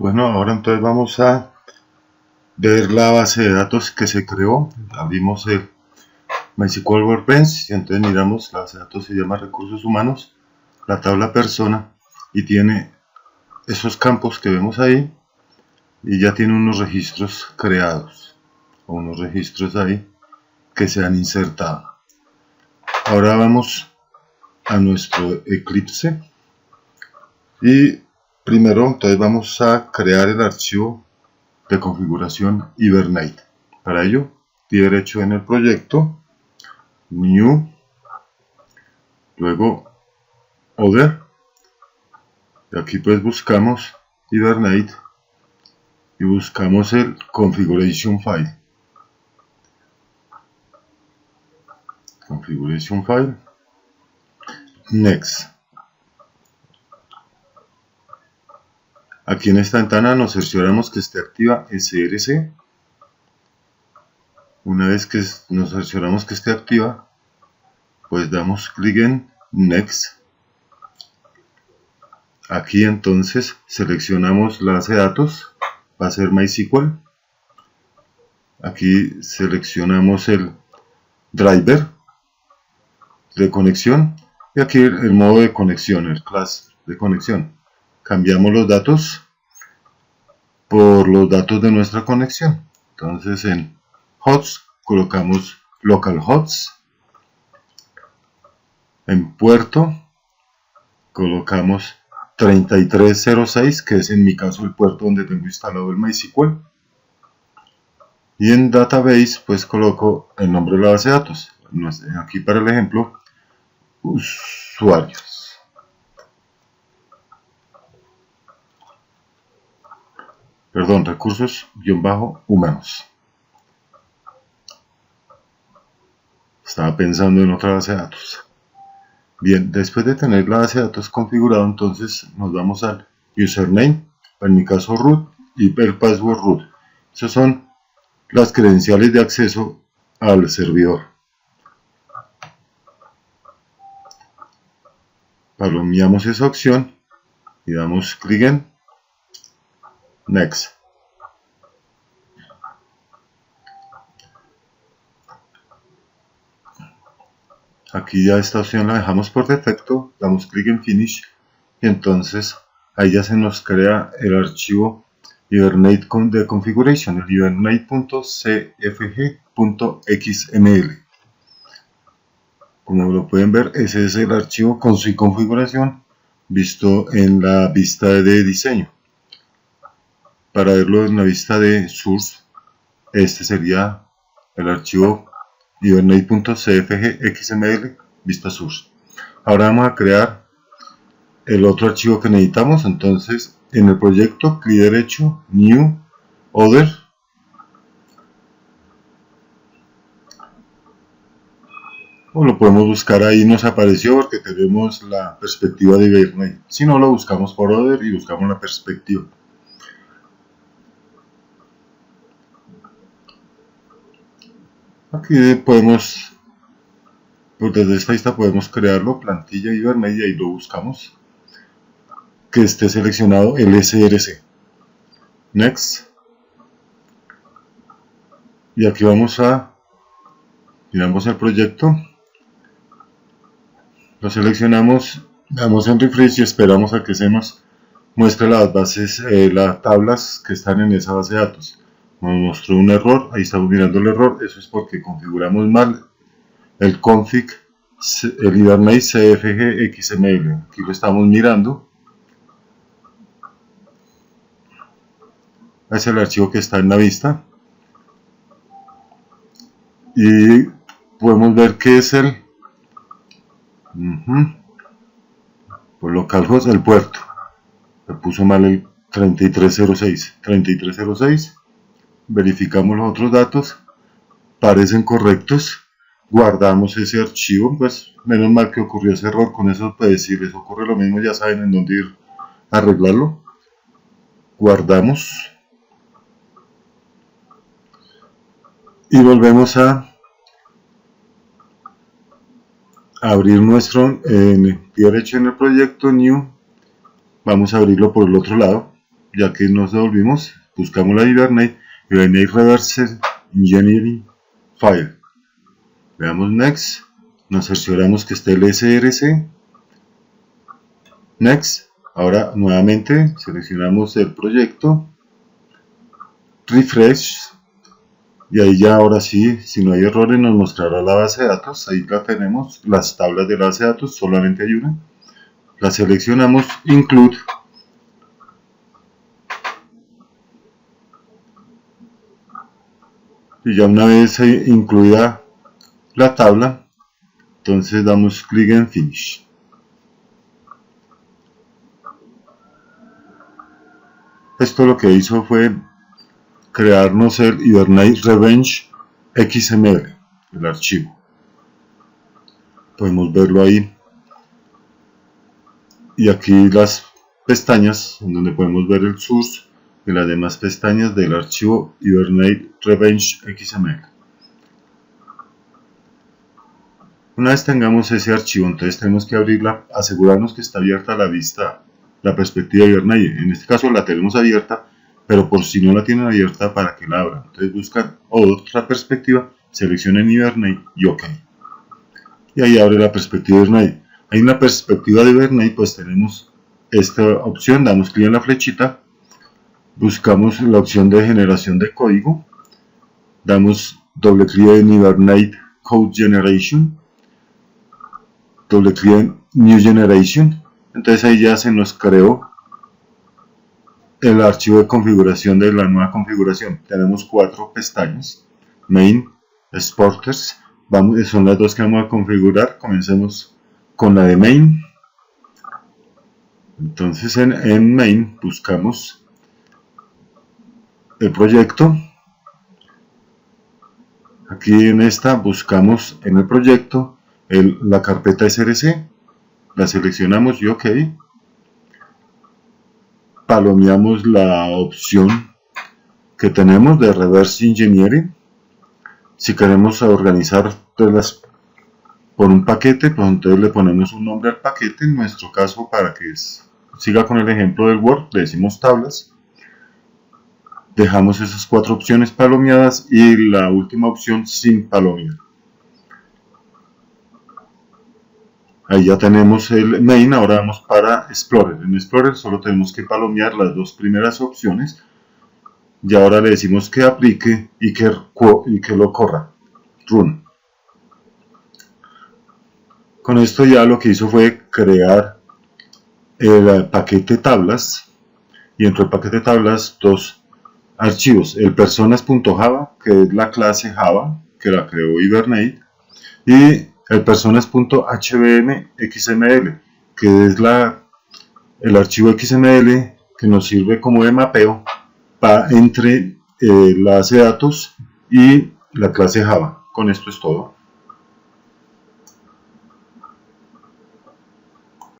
Bueno, ahora entonces vamos a ver la base de datos que se creó. Abrimos el MySQL Workbench y entonces miramos, la base de datos se llama recursos humanos, la tabla persona, y tiene esos campos que vemos ahí y ya tiene unos registros creados o unos registros ahí que se han insertado. Ahora vamos a nuestro Eclipse y primero entonces vamos a crear el archivo de configuración Hibernate. Para ello, clic derecho en el proyecto, New, luego Other, y aquí pues buscamos Hibernate y buscamos el Configuration File. Configuration File, Next. Aquí en esta ventana nos cercioramos que esté activa SRC. Una vez que nos cercioramos que esté activa, pues damos clic en Next. Aquí entonces seleccionamos la base de datos, va a ser MySQL. Aquí seleccionamos el driver de conexión y aquí el modo de conexión, el class de conexión. Cambiamos los datos por los datos de nuestra conexión. Entonces en hosts colocamos localhost. En puerto colocamos 3306, que es en mi caso el puerto donde tengo instalado el MySQL. Y en database pues coloco el nombre de la base de datos. Aquí para el ejemplo, usuarios. Perdón, recursos-humanos. Estaba pensando en otra base de datos. Bien, después de tener la base de datos configurada, entonces nos vamos al username, en mi caso root, y el password root. Esas son las credenciales de acceso al servidor. Palomeamos esa opción y damos clic en Next. Aquí ya esta opción la dejamos por defecto, damos clic en Finish y entonces ahí ya se nos crea el archivo Hibernate de configuration, el hibernate.cfg.xml. Como lo pueden ver, ese es el archivo con su configuración visto en la vista de diseño. Para verlo en la vista de source, este sería el archivo hibernate.cfg.xml vista source. Ahora vamos a crear el otro archivo que necesitamos. Entonces en el proyecto, clic derecho, New, Other, o lo podemos buscar ahí, nos apareció porque tenemos la perspectiva de Hibernate. Si no, lo buscamos por Other y buscamos la perspectiva. Aquí podemos, pues desde esta lista podemos crearlo, plantilla Hibernate, y ahí lo buscamos, que esté seleccionado el SRC. Next. Y aquí vamos a, miramos el proyecto, lo seleccionamos, damos en refresh y esperamos a que se nos muestre las bases, las tablas que están en esa base de datos. Nos mostró un error, ahí estamos mirando el error, eso es porque configuramos mal el config, el Hibernate CFG XML. Aquí lo estamos mirando. Es el archivo que está en la vista. Y podemos ver que es el por localhost, el puerto. Le puso mal el 3306. Verificamos los otros datos, parecen correctos, guardamos ese archivo, pues menos mal que ocurrió ese error. Con eso pues si les ocurre lo mismo ya saben en dónde ir a arreglarlo. Guardamos y volvemos a abrir nuestro clic derecho en el proyecto New. Vamos a abrirlo por el otro lado, ya que nos devolvimos, buscamos la Hibernate Reverse Engineering File. Le damos Next, nos cercioramos que esté el SRC. Next. Ahora nuevamente seleccionamos el proyecto, refresh, y ahí ya ahora sí, si no hay errores, nos mostrará la base de datos. Ahí la tenemos, las tablas de la base de datos, solamente hay una. La seleccionamos, include, y ya una vez incluida la tabla, entonces damos clic en Finish. Esto lo que hizo fue crearnos el Hibernate Revenge XML, el archivo. Podemos verlo ahí. Y aquí las pestañas, en donde podemos ver el source y las demás pestañas del archivo Hibernate Revenge XML. Una vez tengamos ese archivo, entonces tenemos que abrirla, asegurarnos que está abierta la vista, la perspectiva de Hibernate. En este caso la tenemos abierta, pero por si no la tienen abierta, para que la abran. Entonces buscan otra perspectiva, seleccionen Hibernate y OK. Y ahí abre la perspectiva de Hibernate. Ahí en la perspectiva de Hibernate pues tenemos esta opción, damos clic en la flechita, buscamos la opción de generación de código, damos doble clic en Hibernate Code Generation, doble clic en New Generation, entonces ahí ya se nos creó el archivo de configuración de la nueva configuración. Tenemos 4 pestañas, Main, Exporters, son las dos que vamos a configurar. Comencemos con la de Main. Entonces en Main buscamos el proyecto. Aquí en esta buscamos en el proyecto la carpeta SRC, la seleccionamos y OK. Palomeamos la opción que tenemos de Reverse Engineering. Si queremos organizar por un paquete, pues entonces le ponemos un nombre al paquete. En nuestro caso, para que siga con el ejemplo del Word, le decimos tablas. Dejamos esas 4 opciones palomeadas y la última opción sin palomear. Ahí ya tenemos el Main. Ahora vamos para Explorer. En Explorer solo tenemos que palomear las 2 primeras opciones. Y ahora le decimos que aplique y que lo corra. Run. Con esto ya lo que hizo fue crear el paquete tablas. Y dentro del paquete tablas 2 archivos. El personas.java, que es la clase Java, que la creó Hibernate. Y el personas.hvm.xml, que es el archivo XML que nos sirve como de mapeo entre la base de datos y la clase Java. Con esto es todo.